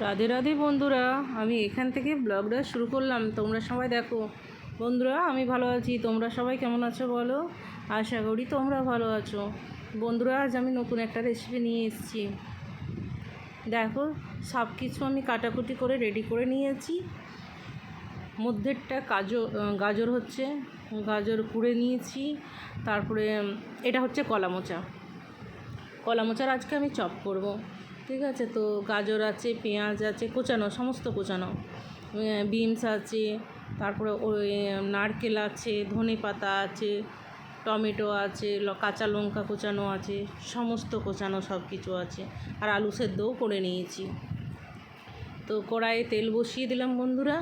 রাধে রাধে বন্ধুরা, আমি এখান থেকে ব্লগটা শুরু করলাম। তোমরা সবাই দেখো বন্ধুরা, আমি ভালো আছি। তোমরা সবাই কেমন আছো বলো? আশা করি তোমরা ভালো আছো। বন্ধুরা, আজ আমি নতুন একটা রেসিপি নিয়ে এসেছি। দেখো, সব কিছু আমি কাটাকুটি করে রেডি করে নিয়েছি। মধ্যেরটা গাজর হচ্ছে, গাজর কুড়ে নিয়েছি। তারপরে এটা হচ্ছে কলা মোচার আজকে আমি চপ করব। ঠিক আছে, তো গাজর আছে, পেঁয়াজ আছে কোচানো, সমস্ত কোচানো, বিনস আছে, তারপরে ওই নারকেল আছে, ধনে পাতা আছে, টমেটো আছে, কাঁচা লঙ্কা কোচানো আছে, সমস্ত কোচানো সব কিছু আছে। আর আলু সেদ্ধও করে নিয়েছি। তো কড়াইয়ে তেল বসিয়ে দিলাম বন্ধুরা।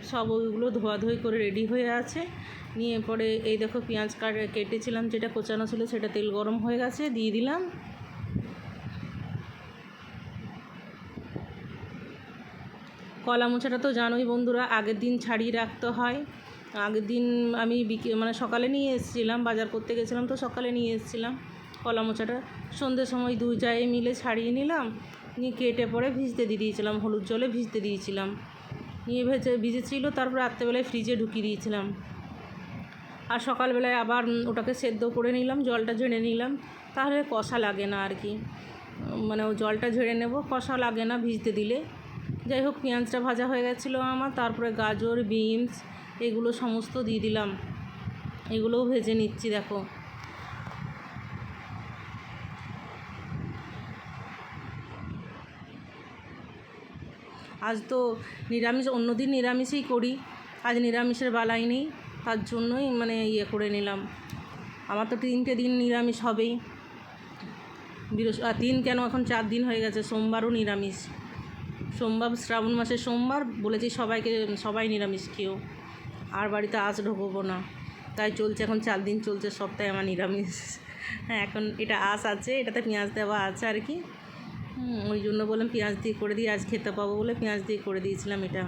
সব ওইগুলো ধোয়াধুয়ি করে রেডি হয়ে আছে। নিয়ে পরে এই দেখো, পেঁয়াজ কেটেছিলাম, যেটা কোচানো ছিল সেটা তেল গরম হয়ে গেছে, দিয়ে দিলাম। কলা মোচাটা তো জানোই বন্ধুরা, আগের দিন ছাড়িয়ে রাখতে হয়। আগের দিন আমি সকালে নিয়ে এসেছিলাম, বাজার করতে গেছিলাম, তো সকালে নিয়ে এসেছিলাম কলা মোচাটা। সন্ধ্যের সময় দুই জায়ে মিলে ছাড়িয়ে নিলাম, নিয়ে কেটে পরে ভিজতে দিয়ে দিয়েছিলাম, হলুদ জলে ভিজতে দিয়েছিলাম। নিয়ে ভিজেছিল, তারপর রাত্রেবেলায় ফ্রিজে ঢুকিয়ে দিয়েছিলাম। আর সকালবেলায় আবার ওটাকে সেদ্ধ করে নিলাম, জলটা ঝেড়ে নিলাম, তাহলে কষা লাগে না আর কি। ও জলটা ঝেড়ে নেব, কষা লাগে না ভিজতে দিলে। যাই হোক, পেঁয়াজটা ভাজা হয়ে গেছিলো আমার। তারপরে গাজর, বিনস এগুলো সমস্ত দিয়ে দিলাম, এগুলোও ভেজে নিচ্ছি। দেখো, আজ তো নিরামিষ, অন্যদিন নিরামিষই করি, আজ নিরামিষের বালাই নেই, তার জন্যই করে নিলাম। আমার তো 3টে দিন নিরামিষ হবেই। দিন কেন, এখন 4 দিন হয়ে গেছে, সোমবারও নিরামিষ। সোমবার, শ্রাবণ মাসের সোমবার বলেছি সবাই নিরামিষ খেও। আর বাড়িতে আঁচ ঢোকবো না, তাই চলছে এখন 4 দিন চলছে সপ্তাহে আমার নিরামিষ। হ্যাঁ, এখন এটা আঁচ আছে, এটাতে পেঁয়াজ দেওয়া আছে আর কি। ওই জন্য বললাম পেঁয়াজ দিয়ে করে দিই, আজ খেতে পাবো বলে পেঁয়াজ দিয়ে করে দিয়েছিলাম এটা।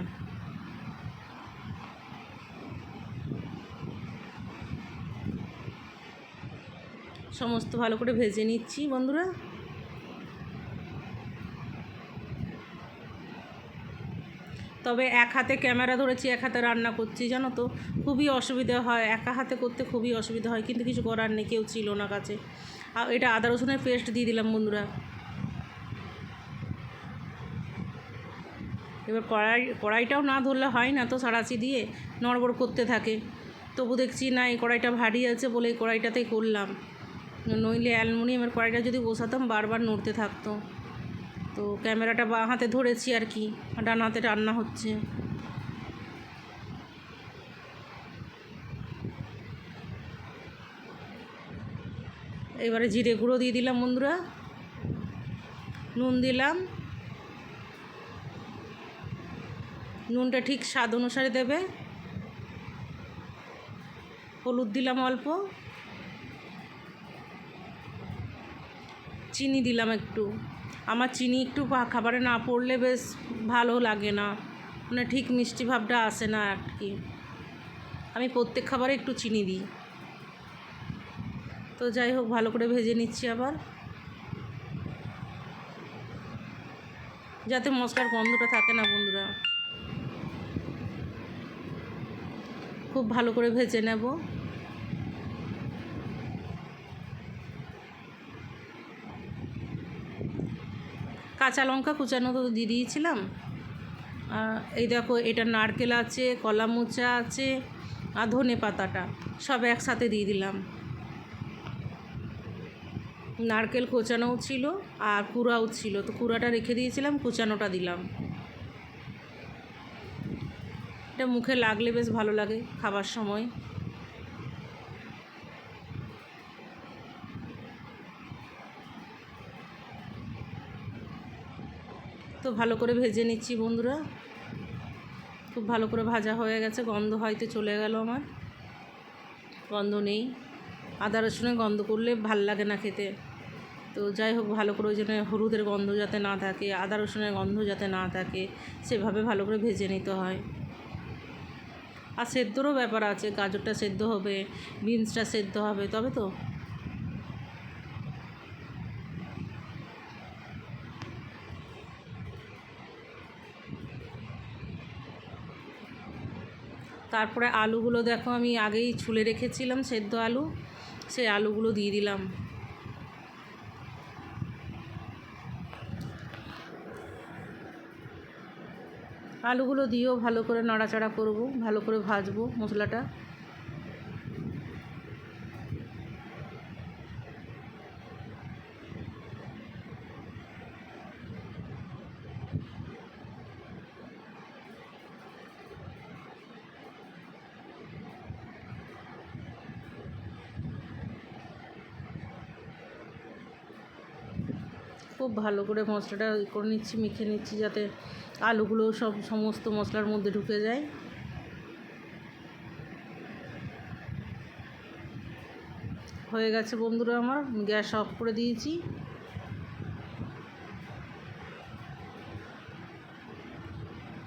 সমস্ত ভালো করে ভেজে নিচ্ছি বন্ধুরা। তবে এক হাতে ক্যামেরা ধরেছি, এক হাতে রান্না করছি, জানো তো, খুবই অসুবিধা হয়, একা হাতে করতে খুবই অসুবিধা হয়, কিন্তু কিছু করার নেই, কেউ ছিল না কাছে। আর এটা আদা রসুনের পেস্ট দিয়ে দিলাম বন্ধুরা। এবার কড়াইটাও না ধরলে হয় না তো, সারাচি দিয়ে নড়বড় করতে থাকে। তবু দেখছি না, এই কড়াইটা ভারী আছে বলে এই কড়াইটাতেই করলাম, নইলে অ্যালুমিনিয়ামের কড়াইটা যদি বসাতাম বারবার নড়তে থাকতো। তো ক্যামেরাটা বাঁ হাতে ধরেছি আর কি, ডান হাতে রান্না হচ্ছে। এবারে জিরে গুঁড়ো দিয়ে দিলাম বন্ধুরা, নুন দিলাম, নুনটা ঠিক স্বাদ অনুসারে দেবে। হলুদ দিলাম অল্প, চিনি দিলাম একটু। আমার চিনি একটু খাবারে না পড়লে বেশ ভালো লাগে না, ঠিক মিষ্টি ভাবটা আসে না আর কি। আমি প্রত্যেক খাবারে একটু চিনি দিই। তো যাই হোক, ভালো করে ভেজে নিচ্ছি আবার, যাতে মশলার গন্ধটা থাকে না বন্ধুরা। খুব ভালো করে ভেজে নেব। কাঁচা লঙ্কা কুচানো তো দিয়ে দিয়েছিলাম। এই দেখো, এটা নারকেল আছে, কলা মোচা আছে, আর ধনে পাতাটা সব একসাথে দিয়ে দিলাম। নারকেল কোচানোও ছিল আর কুড়াও ছিল, তো কুড়াটা রেখে দিয়েছিলাম, কোচানোটা দিলাম। এটা মুখে লাগলে বেশ ভালো লাগে খাবার সময়। তো ভালো করে ভেজে নিচ্ছি বন্ধুরা। খুব ভালো করে ভাজা হয়ে গেছে, গন্ধ হয়তো চলে গেল আমার, গন্ধ নেই। আদা রসুনের গন্ধ করলে ভাল লাগে না খেতে। তো যাই হোক, ভালো করে ওই জন্য হলুদের গন্ধ যাতে না থাকে, আদা রসুনের গন্ধ যাতে না থাকে, সেভাবে ভালো করে ভেজে নিতে হয়। আর সেদ্ধরও ব্যাপার আছে, গাজরটা সেদ্ধ হবে, বিনসটা সেদ্ধ হবে, তবে তো। তারপরে আলুগুলো দেখো আমি আগেই ছুলে রেখেছিলাম, সেদ্ধ আলু, সেই আলুগুলো দিয়ে দিলাম। আলুগুলো দিয়েও ভালো করে নাড়াচাড়া করব, ভালো করে ভাজবো মশলাটা। খুব ভালো করে মশলাটা করে নিচ্ছি, মেখে নিচ্ছি, যাতে আলুগুলো সমস্ত মশলার মধ্যে ঢুকে যায়। হয়ে গেছে বন্ধুরা, আমার গ্যাস অফ করে দিয়েছি।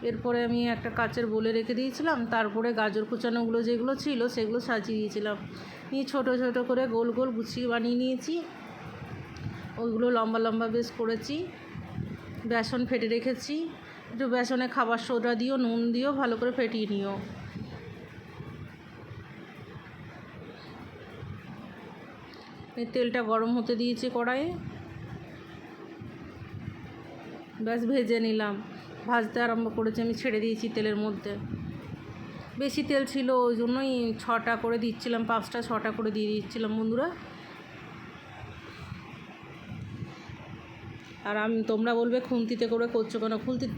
এরপরে আমি একটা কাচের বোলে রেখে দিয়েছিলাম, তারপরে গাজর কুচানোগুলো যেগুলো ছিল সেগুলো সাজিয়ে দিয়েছিলাম, নিয়ে ছোটো ছোটো করে গোল গোল গুছিয়ে বানিয়ে নিয়েছি। ওইগুলো লম্বা লম্বা বেশ করেছি। বেসন ফেটে রেখেছি, একটু বেসনে খাবার সোডা দিও, নুন দিও, ভালো করে ফেটিয়ে নিও। তেলটা গরম হতে দিয়েছি কড়াইয়ে, ব্যাস ভেজে নিলাম। ভাজতে আরম্ভ করেছি, আমি ছেড়ে দিয়েছি তেলের মধ্যে। বেশি তেল ছিল ওই জন্যই 6টা করে দিচ্ছিলাম, 5টা 6টা করে দিয়ে দিচ্ছিলাম বন্ধুরা। আর তোমরা বলবে খুন্তিতে করে করছো কেন?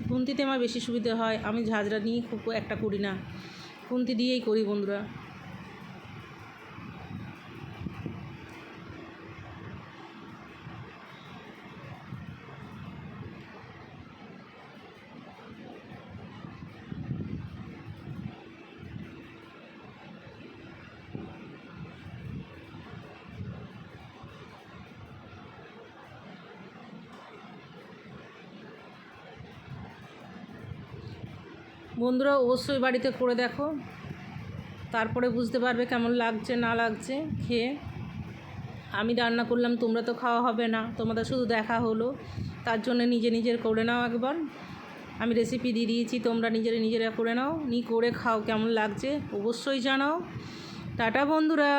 খুন্তিতে আমার বেশি সুবিধে হয়, আমি ঝাঁঝরা নিয়ে খুব একটা করি না, খুন্তি দিয়েই করি বন্ধুরা। বন্ধুরা অবশ্যই বাড়িতে করে দেখো, তারপরে বুঝতে পারবে কেমন লাগছে না লাগছে খেয়ে। আমি রান্না করলাম, তোমরা তো খাওয়া হবে না, তোমাদের শুধু দেখা হলো, তার জন্য নিজের করে নাও একবার। আমি রেসিপি দিয়ে দিয়েছি, তোমরা নিজেরা করে নাও, করে খাও, কেমন লাগছে অবশ্যই জানাও। টাটা বন্ধুরা।